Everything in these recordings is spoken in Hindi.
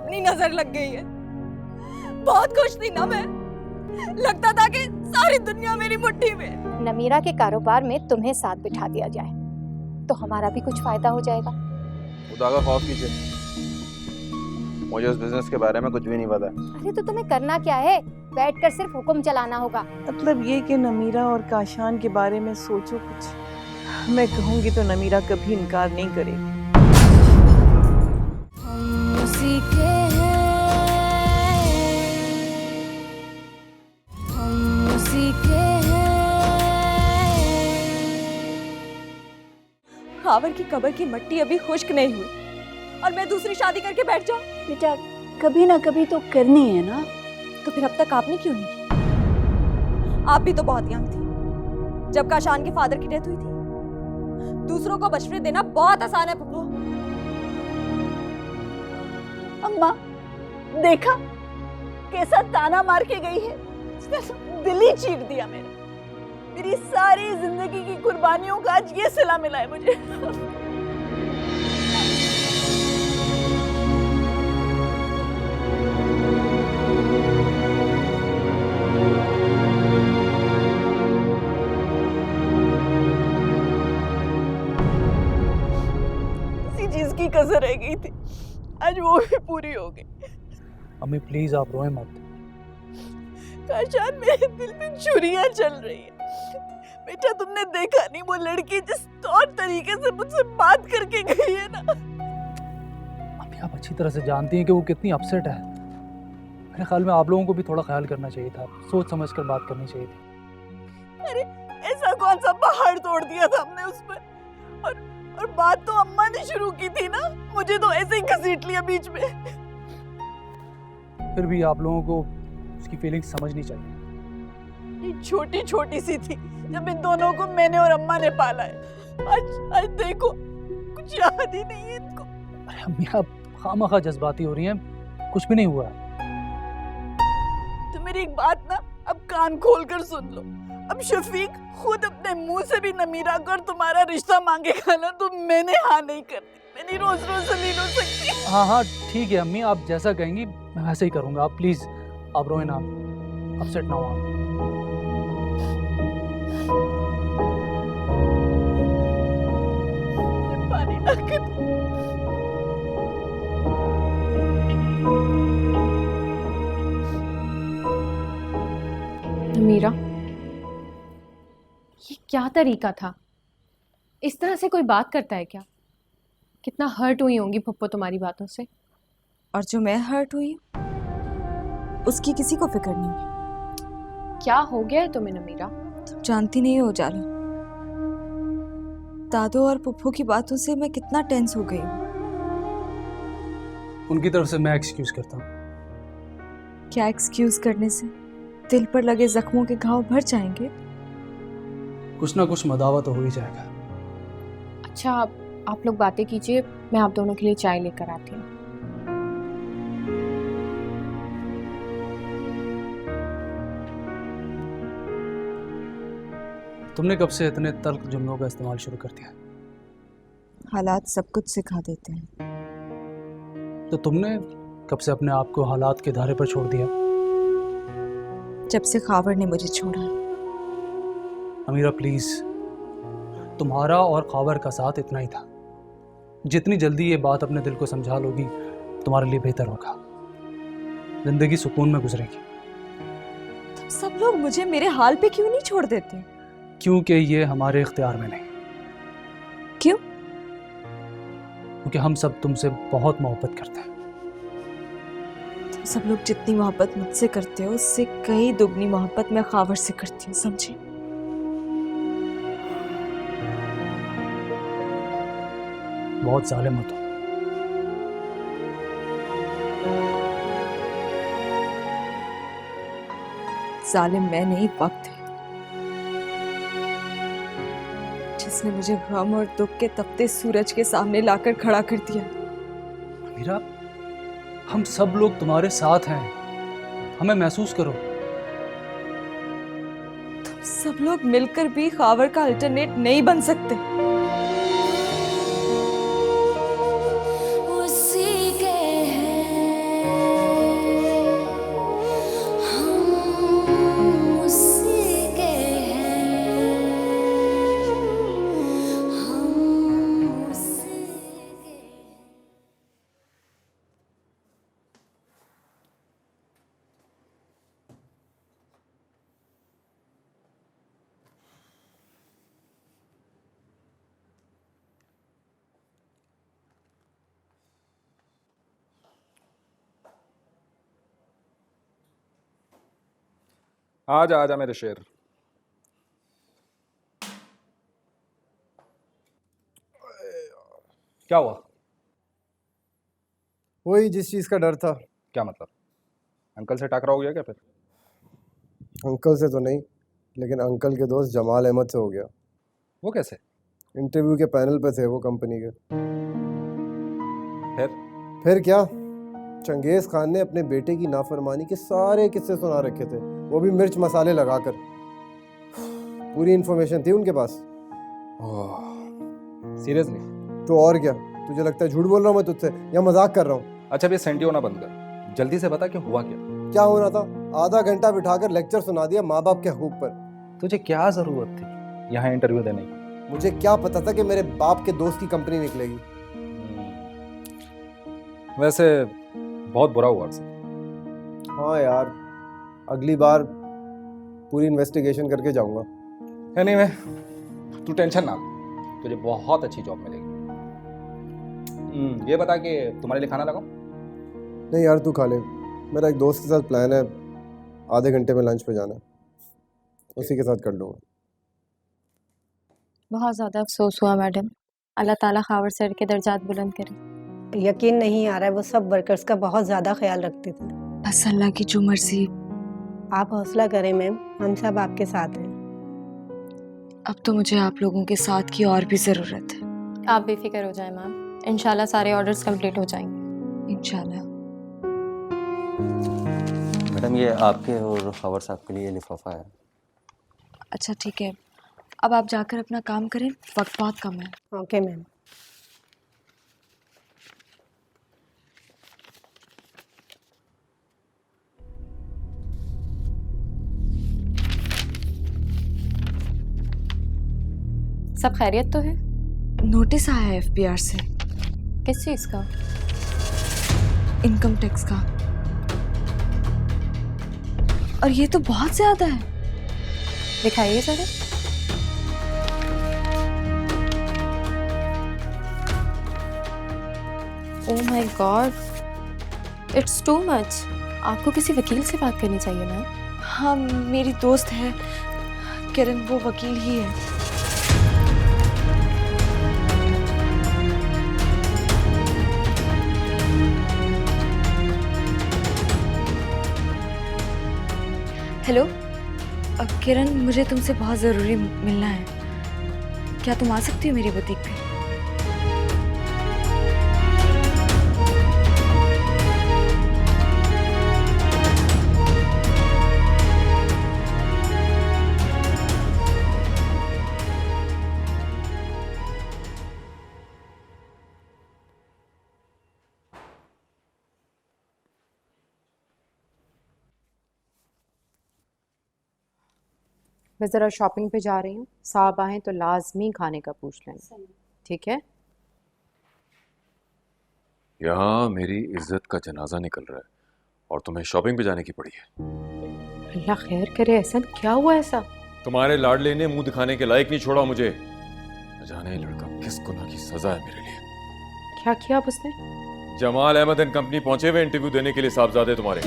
अपनी नजर लग गई है। बहुत खुश थी ना मैं, लगता था कि सारी दुनिया मेरी मुट्ठी में। नमीरा के कारोबार में तुम्हें साथ बिठा दिया जाए तो हमारा भी कुछ फायदा हो जाएगा। खुदा का खौफ कीजिए, मुझे उस बिजनेस के बारे में कुछ भी नहीं पता। अरे तो तुम्हें करना क्या है, बैठकर सिर्फ हुक्म चलाना होगा। मतलब ये कि नमीरा और काशान के बारे में सोचो कुछ। मैं कहूँगी तो नमीरा कभी इनकार नहीं करेगी। खावर की कब्र की मिट्टी अभी खुश्क नहीं हुई और मैं दूसरी शादी करके बैठ जाऊं? बेटा कभी ना कभी तो करनी है ना। तो फिर अब तक आपने क्यों नहीं की? आप भी तो बहुत यंग थी जब काशान के फादर की डेथ हुई थी। दूसरों को मशवरे देना बहुत आसान है पुप्पो। अम्मा देखा कैसा ताना मार के गई है, इसने तो दिल ही चीर दिया मेरा। मेरी सारी जिंदगी की कुर्बानियों का आज ये सिला मिला है मुझे। किसी चीज की कसर रह गई थी, आज वो भी पूरी हो गई। अम्मी प्लीज आप रोए मत। काशान मेरे दिल में छुरियां चल रही है। बेटा तुमने देखा नहीं वो लड़की जिस तौर तरीके से मुझसे बात करके गई है ना। अम्मी आप अच्छी तरह से जानती हैं कि वो कितनी अपसेट है। मेरे ख्याल में आप लोगों को भी थोड़ा ख्याल करना चाहिए था, सोच समझ कर बात करनी चाहिए थी। अरे ऐसा कौन सा पहाड़ तोड़ दिया था हमने उस पर। और बात तो अम्मा ने शुरू की थी ना, मुझे तो ऐसे ही घसीट लिया बीच में। फिर भी आप लोगों को उसकी फीलिंग्स समझनी चाहिए। छोटी छोटी सी थी जब इन दोनों को मैंने और अम्मा ने पाला है। आज देखो कुछ याद ही नहीं है इनको। अरे अम्मी आप खामखा जज्बाती हो रही हैं, कुछ भी नहीं हुआ। तो मेरी एक बात ना अब कान खोल कर सुन लो। अब शफीक खुद अपने मुंह से भी नमीरा कर तुम्हारा रिश्ता मांगेगा ना तो मैंने हाँ नहीं करती। मैं नहीं रोज रोज से नहीं रो सकती। हाँ हाँ ठीक है अम्मी, आप जैसा कहेंगी मैं वैसे ही करूँगा। आप प्लीज आप रोए ना, अपसेट ना हो। पानी ला के दो। नमीरा ये क्या तरीका था, इस तरह से कोई बात करता है क्या? कितना हर्ट हुई होंगी पप्पो तुम्हारी बातों से। और जो मैं हर्ट हुई उसकी किसी को फिक्र नहीं है। क्या हो गया है तुम्हें नमीरा? तुम जानती नहीं हो जालो, दादू और पुप्पो की बातों से मैं कितना टेंस हो गई हूँ। उनकी तरफ से मैं एक्सक्यूज करता हूँ। क्या एक्सक्यूज करने से दिल पर लगे जख्मों के घाव भर जाएंगे? कुछ ना कुछ मदावा तो हो ही जाएगा। अच्छा आप लोग बातें कीजिए, मैं आप दोनों के लिए चाय लेकर आती हूँ। तुमने कब से इतने तल्ख जुमलों का इस्तेमाल शुरू कर दिया? हालात सब कुछ सिखा देते हैं। तो तुमने कब से अपने आप को हालात के धारे पर छोड़ दिया? जब से खावर ने मुझे छोड़ा। अमीरा प्लीज, तुम्हारा और खावर का साथ इतना ही था। जितनी जल्दी ये बात अपने दिल को समझा लोगी तुम्हारे लिए बेहतर होगा। जिंदगी सुकून में गुजरेगी। तुम सब लोग मुझे मेरे हाल पे क्यों नहीं छोड़ देते? क्योंकि ये हमारे इख्तियार में नहीं। क्यों? क्योंकि हम सब तुमसे बहुत मोहब्बत करते हैं। तुम सब लोग जितनी मोहब्बत मुझसे करते हो उससे कई दुगनी मोहब्बत मैं खावर से करती हूँ, समझे? बहुत जालिम हो तुम। जालिम मैं नहीं, वक्त है जिसने मुझे गम और दुख के तपते सूरज के सामने लाकर खड़ा कर दिया। अमीरा हम सब लोग तुम्हारे साथ हैं, हमें महसूस करो। तुम सब लोग मिलकर भी खावर का अल्टरनेट नहीं बन सकते। उसी के हैं आजा आजा मेरे शेर। क्या हुआ? वही जिस चीज़ का डर था। क्या मतलब? अंकल से टकराव हो गया क्या फिर? अंकल से तो नहीं, लेकिन अंकल के दोस्त जमाल अहमद से हो गया। वो कैसे? इंटरव्यू के पैनल पे थे वो कंपनी के। फिर? फिर क्या, चंगेज़ खान ने अपने बेटे की नाफरमानी के सारे किस्से सुना रखे थे, वो भी मिर्च मसाले लगाकर। पूरी इन्फॉर्मेशन थी उनके पास। सीरियसली? तो और क्या, तुझे लगता है झूठ बोल रहा हूँ मैं तुझसे या मजाक कर रहा हूँ? अच्छा भी सेंटी होना बंद कर, जल्दी से बता कि हुआ क्या? क्या होना था, आधा घंटा बिठाकर लेक्चर सुना दिया माँ बाप के हकूक पर। तुझे क्या जरूरत थी यहाँ इंटरव्यू देने की? मुझे क्या पता था कि मेरे बाप के दोस्त की कंपनी निकलेगी। वैसे बहुत बुरा हुआ अक्सर। हाँ यार, अगली बार पूरी इन्वेस्टिगेशन करके जाऊंगा। एनीवे, तू टेंशन ना ले, तुझे बहुत अच्छी जॉब मिलेगी। ये बता कि तुम्हारे लिए खाना लगाऊं? नहीं यार, तू खा ले, मेरा एक दोस्त के साथ प्लान है, आधे घंटे में लंच पे जाना है, उसी के साथ कर लूँगा। बहुत ज़्यादा अफसोस हुआ मैडम। अल्लाह ताला खावर सर के दर्जात बुलंद करे। यकीन नहीं आ रहा है, वो सब वर्कर्स का बहुत ज़्यादा ख्याल रखते थे। बस अल्लाह की जो मर्जी। आप हौसला करें मैम, हम सब आपके साथ हैं। अब तो मुझे आप लोगों के साथ की और भी ज़रूरत है। आप बेफिक्र हो जाएं मैम, इंशाल्लाह सारे ऑर्डर्स कंप्लीट हो जाएंगे। इंशाल्लाह। मैडम ये आपके और खबर साहब के लिए लिफाफा है। अच्छा ठीक है, अब आप जाकर अपना काम करें, वक्त बहुत कम है। Okay ma'am. सब खैरियत तो है? नोटिस आया है एफबीआर से। किस चीज़ का? इनकम टैक्स का। और ये तो बहुत ज़्यादा है। दिखाइए ज़रा। Oh my God, it's too much. आपको किसी वकील से बात करनी चाहिए मैम। हाँ, मेरी दोस्त है किरण, वो वकील ही है। हेलो किरण, मुझे तुमसे बहुत ज़रूरी मिलना है। क्या तुम आ सकती हो मेरी बुटीक पे? मैं ज़रा शॉपिंग पे जा रही हूँ, साहब आएँ तो लाजमी खाने का पूछ लेना, ठीक है? यहाँ मेरी इज्जत का जनाजा निकल रहा है और तुम्हें शॉपिंग पे जाने की पड़ी है। अल्लाह खैर करे। एहसन, क्या हुआ ऐसा? तुम्हारे लाडले ने मुंह दिखाने के लायक नहीं छोड़ा मुझे। न जाने ये लड़का किस गुनाह की सजा है मेरे लिए। क्या किया अब उसने? जमाल अहमद एंड कंपनी पहुंचे हुए इंटरव्यू देने के लिए साहबजादे तुम्हारे।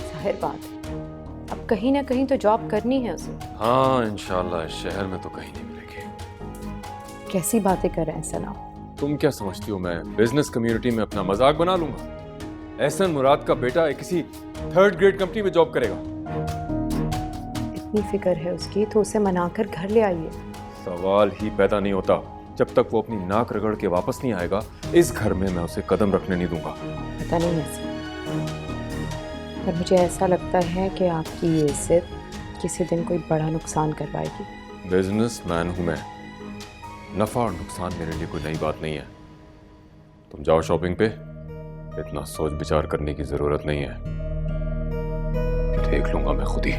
जाहिर बात है, अब कहीं ना कहीं तो जॉब करनी है उसे। हाँ इंशाल्लाह, इस शहर में तो कहीं नहीं मिलेगी। कैसी बातें कर रहे हैं सना? तुम क्या समझती हो मैं बिजनेस कम्युनिटी में अपना मजाक बना लूंगा? एहसन मुराद का बेटा किसी 3rd ग्रेड कंपनी में जॉब करेगा। इतनी फिक्र है उसकी तो उसे मनाकर घर ले आइए। सवाल ही पैदा नहीं होता जब तक वो अपनी नाक रगड़ के वापस नहीं आएगा। इस घर में मैं उसे कदम रखने नहीं दूंगा। पता नहीं ऐसा, पर मुझे ऐसा लगता है कि आपकी ये इज्जत किसी दिन कोई बड़ा नुकसान करवाएगी। बिजनेसमैन हूं मैं, नफा और नुकसान मेरे लिए कोई नई बात नहीं है। तुम जाओ शॉपिंग पे, इतना सोच विचार करने की जरूरत नहीं है, देख लूंगा मैं खुद ही।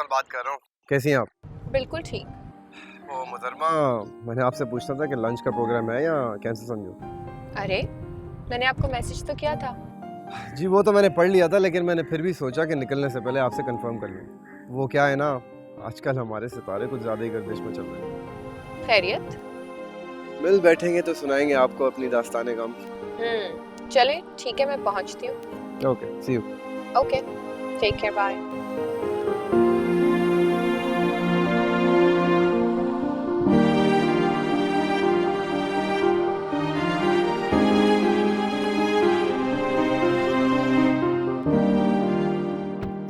इकबाल बात कर रहा हूँ। कैसी हैं आप? बिल्कुल ठीक। ओ मुजरमा, मैंने आपसे पूछना था कि लंच का प्रोग्राम है या कैंसिल समझो? अरे मैंने आपको मैसेज तो किया था। जी वो तो मैंने पढ़ लिया था, लेकिन मैंने फिर भी सोचा कि निकलने से पहले आपसे कंफर्म कर लूँ। वो क्या है ना, आजकल हमारे सितारे कुछ ज़्यादा ही गर्दिश में चल रहे हैं। खैरियत? मिल बैठेंगे तो सुनाएंगे आपको अपनी दास्ताने गम। चले ठीक है, मैं पहुंचती हूँ। Okay, see you. Okay, take care, bye.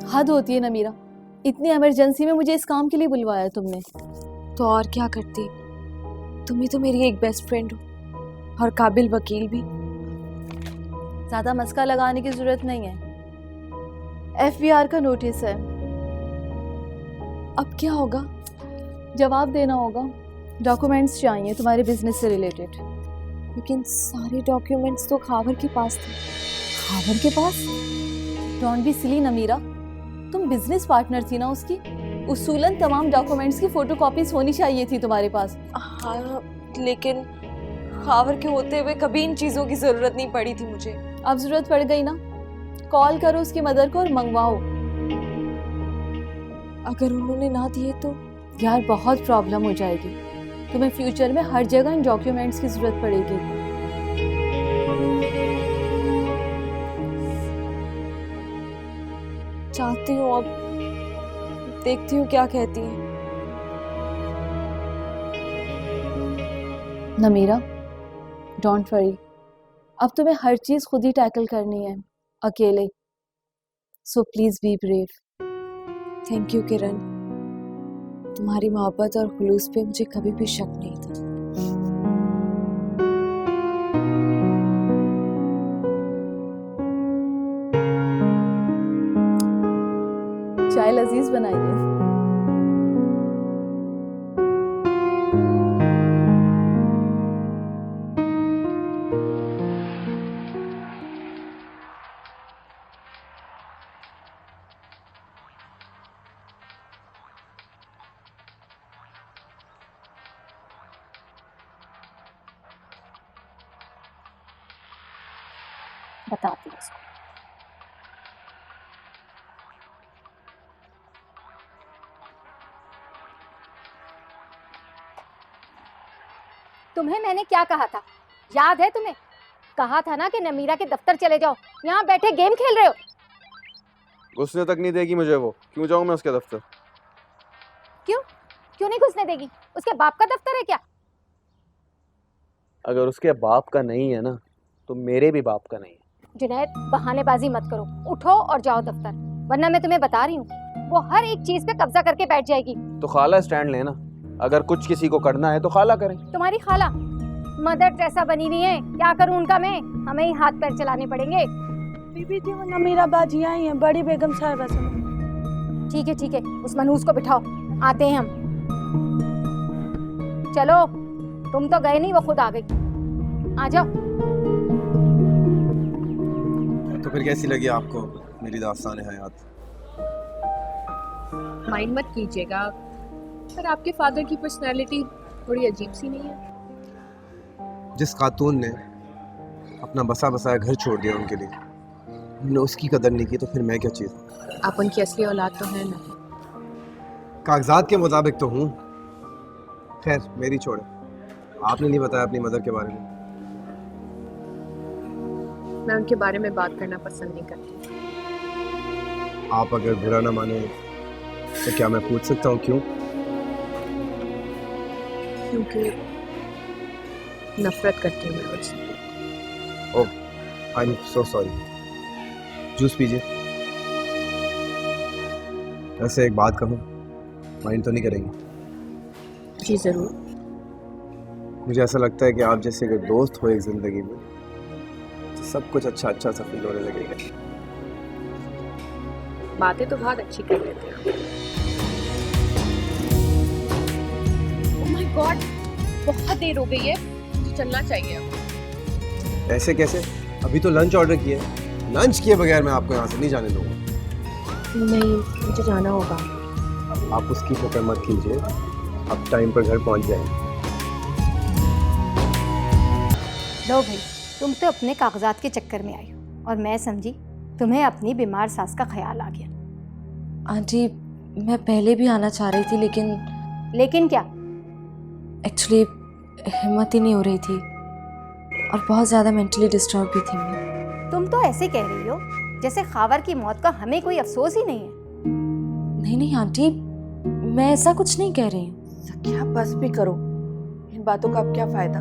हद होती है नमीरा, इतनी इमरजेंसी में मुझे इस काम के लिए बुलवाया तुमने, तो और क्या करती। तुम ही तो मेरी एक बेस्ट फ्रेंड हो और काबिल वकील भी। ज़्यादा मस्का लगाने की ज़रूरत नहीं है। FBI का नोटिस है, अब क्या होगा? जवाब देना होगा। डॉक्यूमेंट्स चाहिए तुम्हारे बिजनेस से रिलेटेड, लेकिन सारे डॉक्यूमेंट्स तो खावर के पास थे। खावर के पास? डोंट बी सिली नमीरा, तुम बिजनेस पार्टनर थी ना उसकी। उसूलन तमाम डॉक्यूमेंट्स की फोटोकॉपीज होनी चाहिए थी तुम्हारे पास। हाँ, लेकिन खावर के होते हुए कभी इन चीज़ों की ज़रूरत नहीं पड़ी थी मुझे। अब ज़रूरत पड़ गई ना, कॉल करो उसकी मदर को और मंगवाओ। अगर उन्होंने ना दिए तो यार बहुत प्रॉब्लम हो जाएगी। तुम्हें फ्यूचर में हर जगह इन डॉक्यूमेंट्स की ज़रूरत पड़ेगी। चाहती हूँ, अब देखती हूँ क्या कहती है। नमीरा, डोंट वरी, अब तुम्हें हर चीज़ खुद ही टैकल करनी है अकेले। So please be brave. Thank you Kiran, तुम्हारी मोहब्बत और खुलूस पे मुझे कभी भी शक नहीं था। चाय लजीज बनाइए। बताती हूँ उसको। तुम्हें मैंने क्या कहा था, याद है तुम्हें? कहा था ना कि नमीरा के दफ्तर चले जाओ, यहाँ बैठे गेम खेल रहे हो। घुसने तक नहीं देगी मुझे वो, क्यों जाऊँ मैं उसके दफ्तर? क्यों नहीं घुसने देगी? उसके बाप का दफ्तर है क्या? अगर उसके बाप का नहीं है ना, तो मेरे भी बाप का नहीं है। जुनैद, बहानेबाजी मत करो, उठो और जाओ दफ्तर, वरना मैं तुम्हें बता रही हूँ वो हर एक चीज पे कब्जा करके बैठ जाएगी। तो खाला स्टैंड लेना, अगर कुछ किसी को करना है तो खाला करें। तुम्हारी खाला मदर टेरेसा बनी हुई है, क्या करूँ उनका मैं? हमें ही हाथ पैर चलाने पड़ेंगे। बीबी जी, वो नमीरा बाजी आई हैं, बड़ी बेगम साहिबा से। ठीक है, उस मनहूस को बिठाओ, आते हैं हम। चलो, तुम तो गए नहीं, वो खुद आ गई। आ जाओ। तो फिर कैसी लगी आपको मेरी दास्तान हयात? माइंड मत कीजिएगा, पर आपके फादर की पर्सनैलिटी थोड़ी अजीब सी नहीं है? जिस खातून ने अपना बसा बसाया घर छोड़ दिया उनके लिए, हमने उसकी कदर नहीं की, तो फिर मैं क्या चीज़? आप उनकी असली औलाद तो है ना? कागजात के मुताबिक तो हूँ। खैर मेरी छोड़े, आपने नहीं बताया अपनी मदर के बारे में। मैं उनके बारे में बात करना पसंद नहीं करती। आप अगर बुरा ना माने तो क्या मैं पूछ सकता हूँ क्यों? क्योंकि नफरत करती हूँ मैं उससे। Oh, I am so sorry. Juice पीजिए। वैसे एक बात कहूँ, माइंड तो नहीं करेंगे? जी ज़रूर। मुझे ऐसा लगता है कि आप जैसे अगर दोस्त हो एक ज़िंदगी में, तो सब कुछ अच्छा अच्छा सा फील होने लगेगा। बातें तो बहुत अच्छी कर लेते हैं। ओह माय गॉड, बहुत देर हो गई है, मुझे चलना चाहिए अब। ऐसे कैसे? अभी तो लंच ऑर्डर किया है। लंच किए बगैर मैं आपको यहाँ से नहीं जाने दूँगा। नहीं, मुझे जाना होगा। आप उसकी फिक्र मत कीजिए, आप टाइम पर घर पहुंच जाएंगे। लो भाई, तुम तो अपने कागजात के चक्कर में आई हो और मैं समझी तुम्हें अपनी बीमार सास का ख्याल आ गया। आंटी मैं पहले भी आना चाह रही थी लेकिन क्या? एक्चुअली हिम्मत ही नहीं हो रही थी और बहुत ज़्यादा मेंटली डिस्टर्ब भी थी मैं। तुम तो ऐसे कह रही हो जैसे खावर की मौत का हमें कोई अफसोस ही नहीं है। नहीं आंटी, मैं ऐसा कुछ नहीं कह रही हूँ। सखिया बस भी करो, इन बातों का अब क्या फायदा।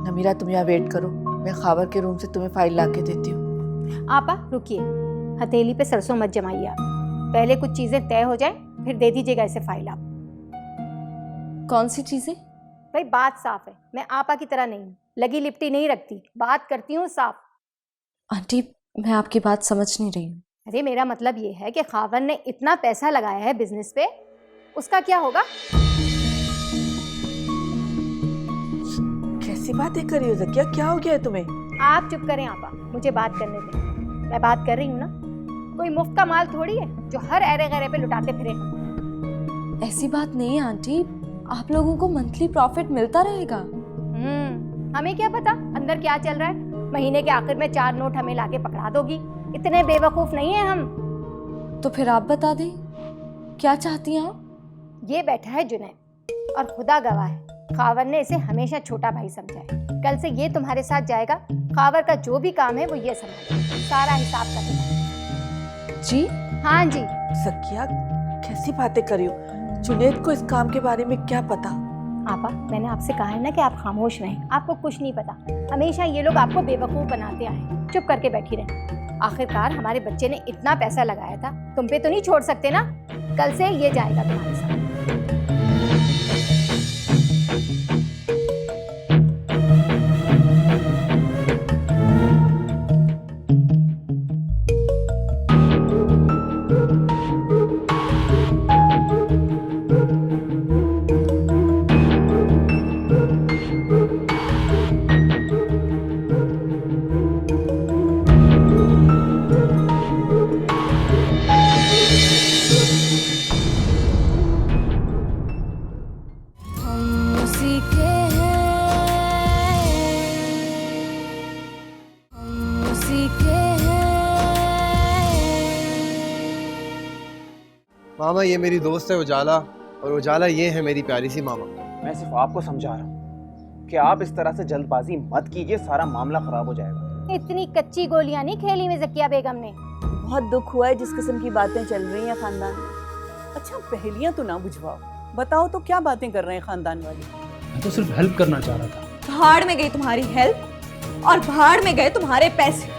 नमीरा तुम यहाँ वेट करो, मैं खावर के रूम से तुम्हें फाइल ला के देती हूँ। आपा रुकिए, हथेली पे सरसों मत जमाइए आप। पहले कुछ चीजें तय हो जाए फिर दे दीजिएगा इसे फाइल आप। कौन सी चीज़ें? भाई बात साफ है, मैं आपा की तरह नहीं हूँ, लगी लिपटी नहीं रखती, बात करती हूँ साफ। आंटी मैं आपकी बात समझ नहीं रही हूँ। अरे मेरा मतलब ये है कि खावर ने इतना पैसा लगाया है बिजनेस पे, उसका क्या होगा? कैसी बातें कर रही हो ज़किया, क्या हो गया है तुम्हें? आप चुप करें आपा, मुझे बात करने दें। मैं बात कर रही हूँ ना, कोई मुफ्त का माल थोड़ी है जो हर ऐरे गैरे पे लुटाते फिरे हम। ऐसी बात नहीं है आंटी, आप लोगों को मंथली प्रॉफिट मिलता रहेगा। हमें क्या पता अंदर क्या चल रहा है। महीने के आखिर में 4 नोट हमें लाके पकड़ा दोगी, इतने बेवकूफ नहीं है हम। तो फिर आप बता दें क्या चाहती हैं आप? ये बैठा है जुनैद और खुदा गवाह है, खावर ने इसे हमेशा छोटा भाई समझा है। कल से ये तुम्हारे साथ जाएगा, खावर का जो भी काम है वो ये समझेगा, सारा हिसाब करेगा। जी हाँ जी। सखिया कैसी बातें कर रही हो, जुनैद को इस काम के बारे में क्या पता? आपा मैंने आपसे कहा है ना कि आप खामोश रहें, आपको कुछ नहीं पता। हमेशा ये लोग आपको बेवकूफ़ बनाते आए, चुप करके बैठी रहें। आखिरकार हमारे बच्चे ने इतना पैसा लगाया था, तुम पे तो नहीं छोड़ सकते ना। कल से ये जाएगा तुम्हारे साथ। मामा ये मेरी दोस्त है उजाला, और उजाला ये है मेरी प्यारी सी मामा। मैं सिर्फ आपको समझा रहा हूँ कि आप इस तरह से जल्दबाजी मत कीजिए, सारा मामला खराब हो जाएगा। इतनी कच्ची गोलियां नहीं खेली में ज़किया बेगम ने। बहुत दुख हुआ है जिस किस्म की बातें चल रही हैं खानदान में। अच्छा पहेलियां तो ना बुझवाओ, बताओ तो क्या बातें कर रहे हैं खानदान वाले? मैं तो सिर्फ हेल्प करना चाह रहा था। भाड़ में गई तुम्हारी हेल्प और भाड़ में गए तुम्हारे पैसे।